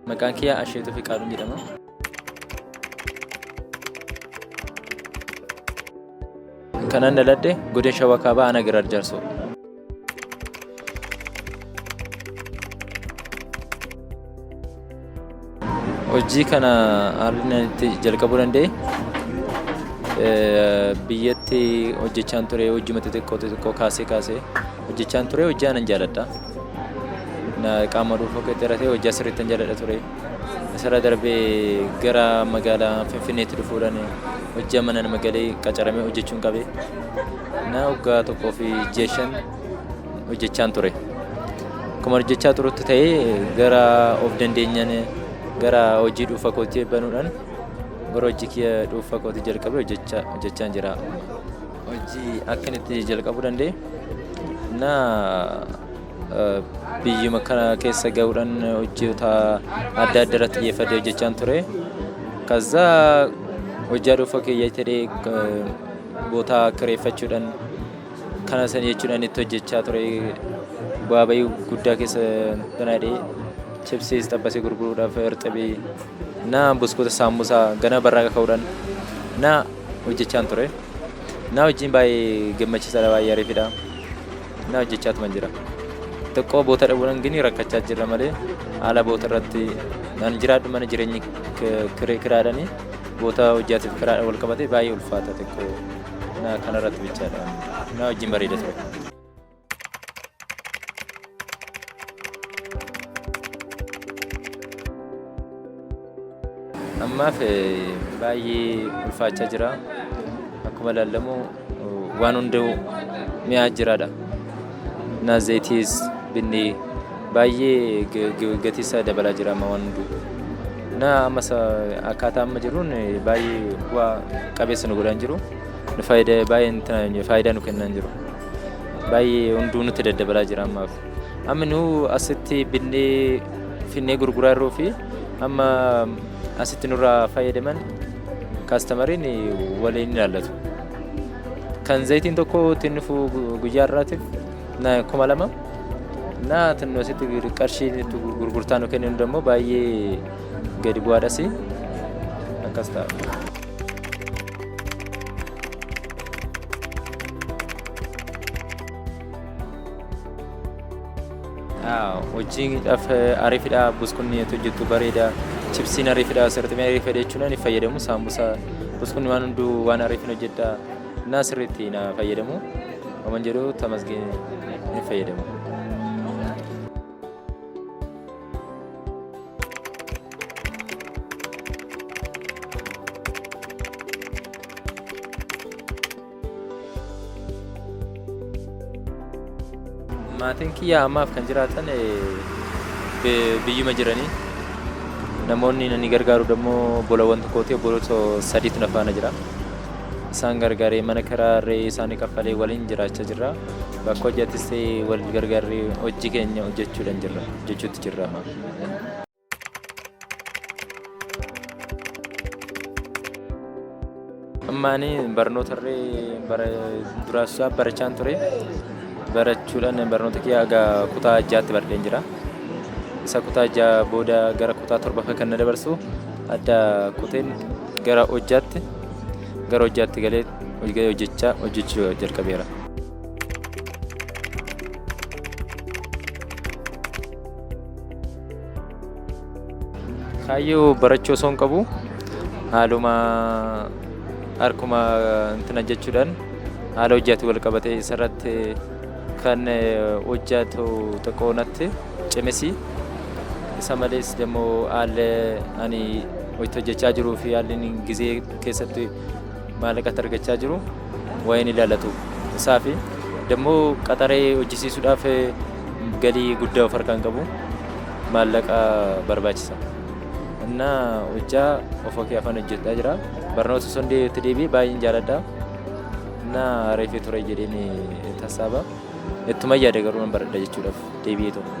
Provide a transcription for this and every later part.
Maqaan kiyyaa Asheetuu Fiqaaduun jedhama. Kanan dhaladhe godina Shawaa Kaabaa Aanaa Giraar Jaarsoo. Hojii kana haalli itti jalqabuu danda'e biyyatti hojjechaan ture hojii xixiqqoo kaasee hojjechaan ture hojii anan jaaladha. Qaama dhuunfaa keessatti hiratee hojii asirratti jaaladha ture. Isarra darbee gara magaalaa Finfinneetti dhufuudhaan hojii mana nama galee qacaramee hojjechuun qabe. Waggaa tokkoo fi ji'a 5 hojjechaan ture. Akkuma hojjechaa turutti ta'ee gara of dandeenyaan gara hojii dhuunfaa kootii banuudhaan gara hojii kiyya dhuunfaa kootii jalqabee hojjechaan jira. Hojii akkanitti jalqabuu danda'e biyyuma kana keessa gahuudhaan hojjeeta adda addaa irratti xiyyeeffatee hojjechaan ture. Kaza hojii dhuunfaa kiyya ta'ee boota kireeffachuudhaan kana san jechuudhaan itti hojjechaa ture. Bu'aa bayii guddaa keessa danaadhee chipsiis xabbasee gurguruudhaaf irxibii buskuuta saambusaa gana barraa ka'uudhaan hojjechaan ture. Hojiin baay'ee gammachiisaadha, baay'ee ariifidha. Hojjechaatuma jira. Xiqqoo boota dhabuudhaan gini rakkachaa jirra malee haala boota irratti nan jiraadhu mana jireenyi kiraadhanii boota hojjaatiif kiraadha wal qabate baay'ee ulfaata xiqqoo kanarratti bichaadha. Hojiin bareeda ture. Ammaaf baay'ee ulfaachaa jira. Akkuma ilaalamu waan hunduu mi'aa jiraadha. Zayitiis binnee baay'ee gatiisaa dabalaa jira amma waan hunduu. Ammas akkaataa amma jiruun baay'ee bu'aa qabeessa nu godhaan jiru. Faayidaa nu kennaan jiru. Baay'ee hunduu nutti daddabalaa jira ammaaf. Amma nu asitti binnee finnee gurguraa jirruu fi amma asitti nurraa fayyadaman kaastamariin waliin ilaallatu. Kan zayitiin tokko tinnifu guyyaa irraatiif 2,000 tinnu asitti qarshii gurgurtaa nu kennu immoo baay'ee gadi bu'aadhas akkas ta'a. Hojiidhaaf ariifidha. Buskunni hojjettu bareeda. Chipsiin ariifidha. Sirriitti ariifidha jechuun ni fayyadamu. Saambusaa buskunni waan hunduu waan ariifin hojjedha. Sirriitti na fayyadamu. Waan jedhu tamasgeen ni fayyadamu. Maatiin kiyya ammaaf kan jiraatan biyyuma jiranii. Namoonni ni gargaaru dammoo bolawwan tokkooti obbolota 3tu na faana jira. Isaan gargaaree mana kiraarree isaanii kaffalee waliin jiraachaa jirra. Bakka hojjaattis wal gargaarree hojii keenya hojjechuutti jirra. Ammaani barnootarree duraasaa barachaan ture. Barachuudhaan barnoota kiyya aga kutaa 6tti baradheen jira. Isa kutaa 6 booda gara kutaa 7 kan na dabarsu adda kuteen gara hojjaatti galee hojjechuu jalqabeera. Kaayyoo barachuu osoo hin qabu haaluma harkuma intina jechuudhaan haala hojjaatti wal qabatee isarratti kan hojjaatu xiqqoonatti cimesi. Isa malees immoo haalli ani hojjechaa jiruu fi haalli gizee keessatti maallaqatti argachaa jiru waa'een ilaallatu. Isaa fi immoo qaxaree hojjisiisuudhaaf galii guddaa of harkaan qabu maallaqa barbaachisa. Hojjaa of kee afaan hojjechaa jira. Barnoota osoo itti deebi'ee baay'een jaaladha. Reefee ture jedheen tasaaba. Ittuma yaada garuu nan baradha jechuudhaaf deebi'ee tokko.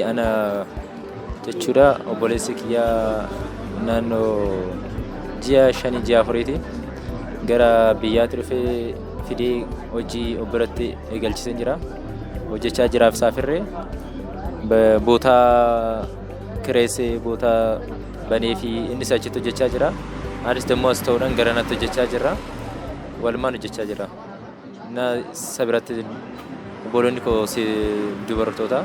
Ana jechuudha obboleessi kiyyaa naannoo ji'a 5 ji'a 4ti. gara biyyaatti dhufee fidee hojii obbiratti eegalchiisee jira. Hojjechaa jiraaf saafirree boota kireessee boota banee fi innis achitti hojjechaa jira. Anis immoo as ta'uudhaan gara natti hojjechaa jira. Walumaan hojjechaa jira. Na sabiratti obboloonni koo dubartoota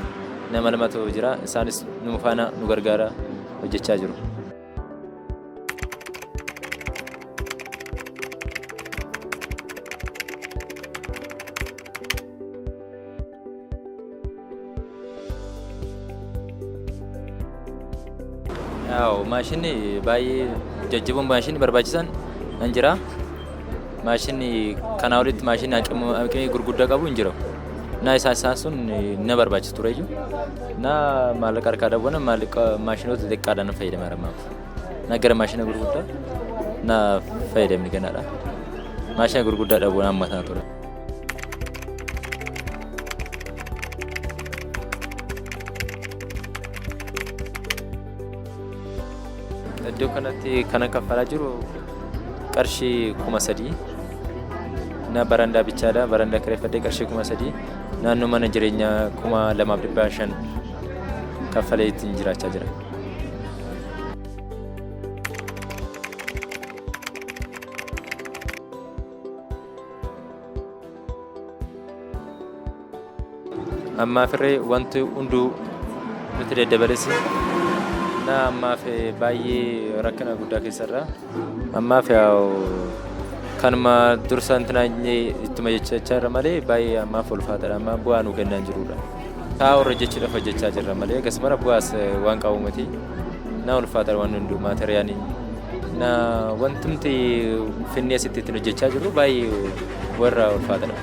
nama lamatu jira. Isaanis nu faana nu gargaara hojjechaa jiru. Maashinni baay'ee jajjaboon maashinni barbaachisan nan jira. Maashinni kanaa olitti maashinni haqimii gurguddaa qabu hin jiru. Na isaan sun na barbaachisu tureyyuu. Na maallaqa harkaa dhabuun maallaqa maashinoota xiqqaadhaan fayyadamaa jirra. Na gara maashina gurguddaa na fayyadamni ganaadha. Maashina gurguddaa dhabuun hammataa ture. Iddoo kanatti kana kaffalaa jiru qarshii 3,000. Na barandaa bichaadha. Barandaa kireeffadhee qarshii 3,000. Naannoo mana jireenyaa 2,500 kaffalee ittiin jiraachaa jira. Ammaaf irree wanti hunduu nuti daddabalesi. Na ammaaf baay'ee rakkina guddaa keessarra. Ammaaf kanuma dursa ittuma jechaa jirra malee baay'ee ammaaf ulfaataadha. Amma bu'aa nu kennaa jirudha. Taa'aa warra jechuudhaaf hojjechaa jirra malee akkasumara bu'aas waan qabu miti. Na ulfaataadha waan hunduu maateriyaanii. Na wantumti finnee asitti ittiin hojjechaa jirru baay'ee warra ulfaataadha.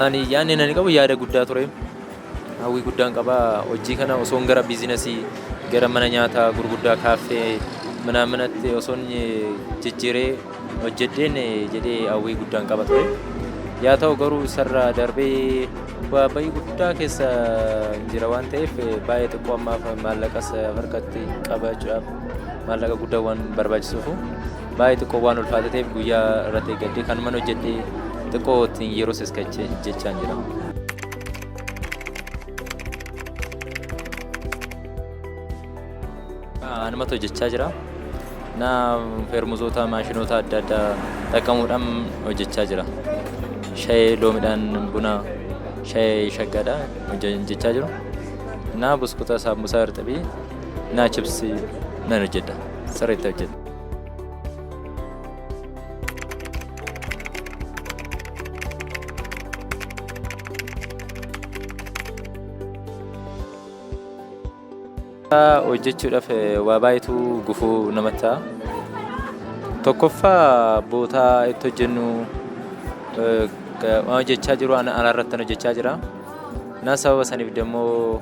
Ani yaadni nani qabu yaada guddaa ture. Hawwii guddaan qaba. Hojii kana osoo gara biizinasii gara mana nyaataa gurguddaa kaaffee manatti osoo jijjiiree hojjedheen jedhee hawwii guddaan qaba ture. Yaa ta'u garuu isarraa darbee baay'ee guddaa keessa jira waan ta'eef baay'ee xiqqoo ammaaf maallaqas harkatti qabachuudhaaf maallaqa guddaa waan barbaachisuuf baay'ee xiqqoo waan ulfaate ta'eef guyyaa irratti eeggadhee kan mana hojjedhee xiqqoo ittiin yeroo siskachee jechaan jira. Anumatu hojjechaa jira. Na feermuzoota maashinoota adda addaa xaqqamuudhaan hojjechaa jira. Shaayii loomiidhaan buna shaayii shaggaadha hojjechaa jiru. Na buskuuta saambusaa irxabii na chipsii nan hojjedha. Sirriitti hojjedha. Hojjechuudhaaf waa baay'eetu gufuu namatti ta'a. Tokkoffaa bootaa itti hojjennu waan hojjechaa jiru alaarratti hojjechaa jira. Na sababa saniif immoo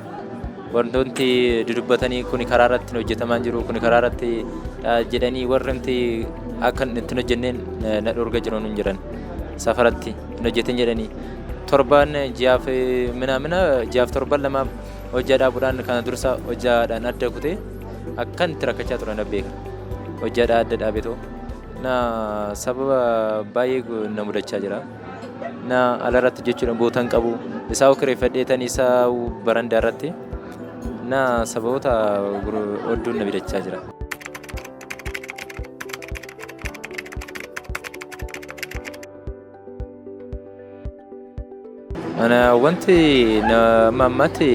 wantoonni dudubbatanii kuni karaa irratti hojjetamaa jiru kuni karaa irratti jedhanii warri akka ittiin hojjenneen na dhorga jiran hin jiran safaratti hin hojjetin jedhanii torban ji'aaf ji'aaf torban lamaaf hojjaa dhaabuudhaan kana dursa hojjaadhaan adda kutee akkan itti rakkachaa turan beeka. Hojjaadhaan adda dhaabetoo na sababa baay'ee na mudachaa jira. Na alaarratti jechuudha bootaan qabu isaa kireeffadheetan isaa barandaa irratti na sababoota hedduun na mudachaa jira. Ana wanti ammaatti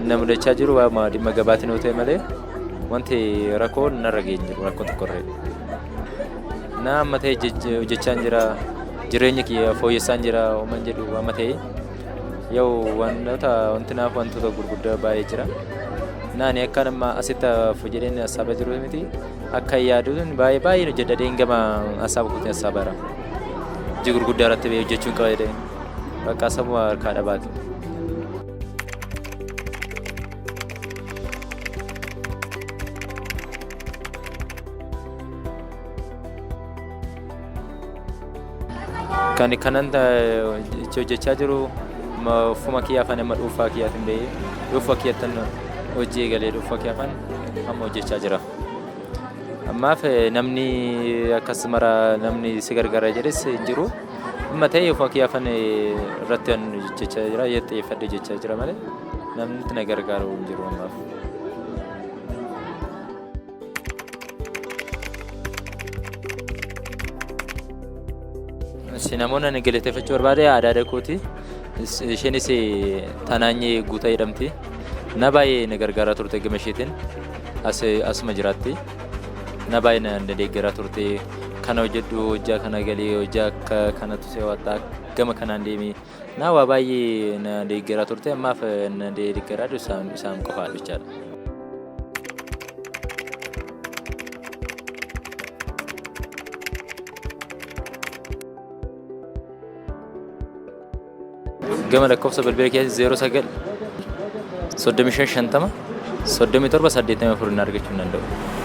na mudachaa jiru waa dhimma gabaatiin yoo ta'e malee wanti rakkoo narra geenye jiru rakkoo tokkorree. Na amma ta'e hojjechaan jira jireenya kiyya fooyyessaan jira uuman jedhu amma ta'e yoo wanti naaf wantoota gurguddaa baay'ee jira. Naani akka nama asitti jedheen hasaaba jiru miti akka yaaduun baay'ee hojjedhadheen gama hasaaba kutiin hasaabaara. Hojii gurguddaa irratti hojjechuun qaba jedhee. Bakka sababa harkaa dhabaati. Kan kanan hojjechaa jiru fuma kiyyaa afaan amma dhuunfaa kiyyaatiin bahee dhuunfaa kiyyattan hojii eegalee dhuunfaa kiyyaa afaan amma hojjechaa jira. Ammaaf namni akkas mara namni si gargaara jedhes hin jiru. Amma ta'e dhuunfaa kiyyaa afaan irratti hojjechaa jira xiyyeeffadhee hojjechaa jira malee namni na gargaaru hin jiru ammaaf. Namoonni ani galateeffachuu barbaade aadaa kooti. Isheenis Tanaanyee Guutaa jedhamti. Na baay'ee na gargaaraa turte gama isheetiin asuma jiraatti. Na baay'ee na deeggaraa turte. Kana hojjedhu hojjaa kana galee hojjaa akka kanatu seewwataa gama kanaan deemee na waa baay'ee na deeggaraa turte. Ammaaf na deeggaraa isaan qofaadha jechaadha. Gama lakkoofsa bilbila keessatti 09 35 50 37 84 argachuu hin danda'u.